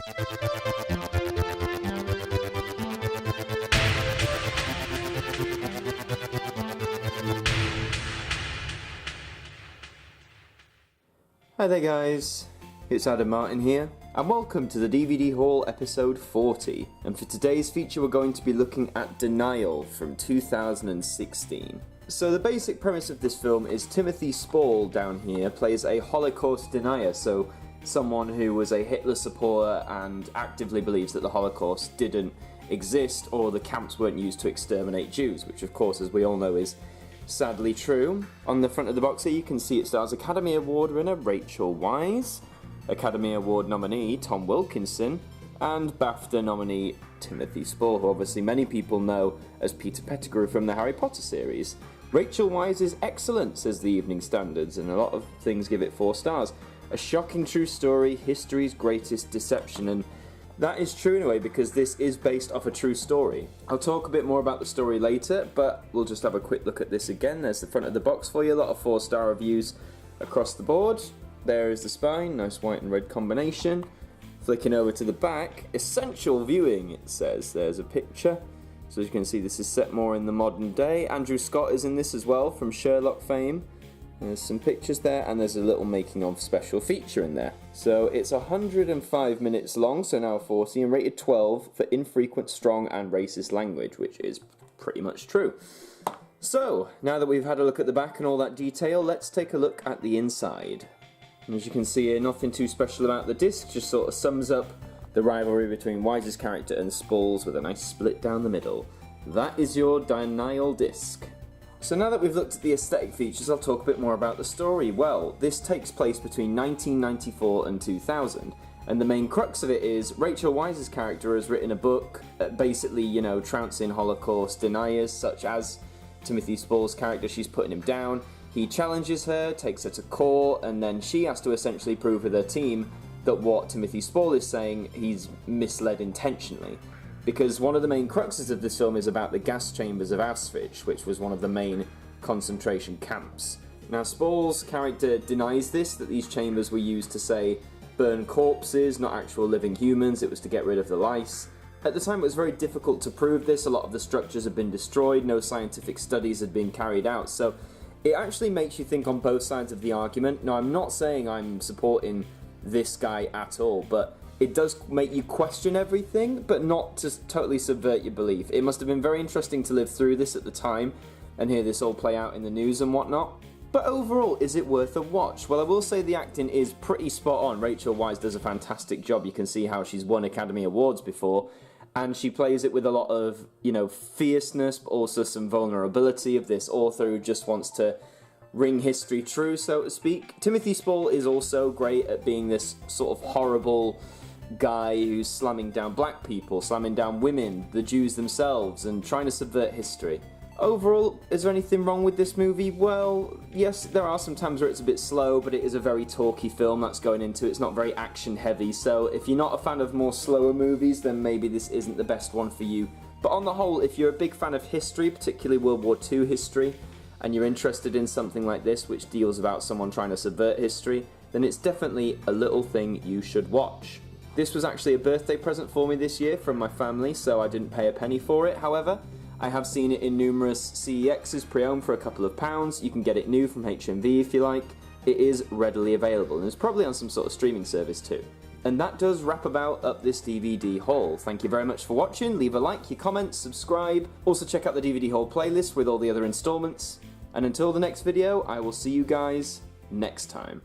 Hi there guys, it's Martyn here, and welcome to the DVD Haul episode 40, and for today's feature we're going to be looking at Denial from 2016. So the basic premise of this film is Timothy Spall down here plays a Holocaust denier, so someone who was a Hitler supporter and actively believes that the Holocaust didn't exist or the camps weren't used to exterminate Jews, which of course, as we all know, is sadly true. On the front of the box here you can see it stars Academy Award winner Rachel Weisz, Academy Award nominee Tom Wilkinson, and BAFTA nominee Timothy Spall, who obviously many people know as Peter Pettigrew from the Harry Potter series. Rachel Weisz is excellent, says the Evening Standards, and a lot of things give it 4 stars. A shocking true story, history's greatest deception, and that is true in a way because this is based off a true story. I'll talk a bit more about the story later, but we'll just have a quick look at this again. There's the front of the box for you, a lot of 4-star reviews across the board. There is the spine, nice white and red combination. Flicking over to the back, essential viewing it says. There's a picture. So as you can see this is set more in the modern day. Andrew Scott is in this as well from Sherlock fame. There's some pictures there, and there's a little making of special feature in there. So it's 105 minutes long, so now 40, and rated 12 for infrequent, strong, and racist language, which is pretty much true. So, now that we've had a look at the back and all that detail, let's take a look at the inside. And as you can see here, nothing too special about the disc, just sort of sums up the rivalry between Weisz's character and Spall's with a nice split down the middle. That is your Denial disc. So now that we've looked at the aesthetic features, I'll talk a bit more about the story. Well, this takes place between 1994 and 2000, and the main crux of it is Rachel Weisz's character has written a book basically, trouncing Holocaust deniers, such as Timothy Spall's character. She's putting him down. He challenges her, takes her to court, and then she has to essentially prove with her team that what Timothy Spall is saying, he's misled intentionally. Because one of the main cruxes of this film is about the gas chambers of Auschwitz, which was one of the main concentration camps. Now, Spall's character denies this, that these chambers were used to, say, burn corpses, not actual living humans. It was to get rid of the lice. At the time, it was very difficult to prove this. A lot of the structures had been destroyed. No scientific studies had been carried out. So it actually makes you think on both sides of the argument. Now, I'm not saying I'm supporting this guy at all, but it does make you question everything, but not to totally subvert your belief. It must have been very interesting to live through this at the time and hear this all play out in the news and whatnot. But overall, is it worth a watch? Well, I will say the acting is pretty spot on. Rachel Weisz does a fantastic job. You can see how she's won Academy Awards before, and she plays it with a lot of, fierceness, but also some vulnerability of this author who just wants to ring history true, so to speak. Timothy Spall is also great at being this sort of horrible guy who's slamming down black people, slamming down women, the Jews themselves, and trying to subvert history. Overall, is there anything wrong with this movie? Well, yes, there are some times where it's a bit slow, but it is a very talky film that's going into it. It's not very action heavy, so if you're not a fan of more slower movies, then maybe this isn't the best one for you. But on the whole, if you're a big fan of history, particularly World War II history, and you're interested in something like this, which deals about someone trying to subvert history, then it's definitely a little thing you should watch. This was actually a birthday present for me this year from my family, so I didn't pay a penny for it. However, I have seen it in numerous CEXs pre-owned for a couple of pounds. You can get it new from HMV if you like. It is readily available, and it's probably on some sort of streaming service too. And that does wrap about up this DVD haul. Thank you very much for watching. Leave a like, your comments, subscribe. Also check out the DVD haul playlist with all the other installments. And until the next video, I will see you guys next time.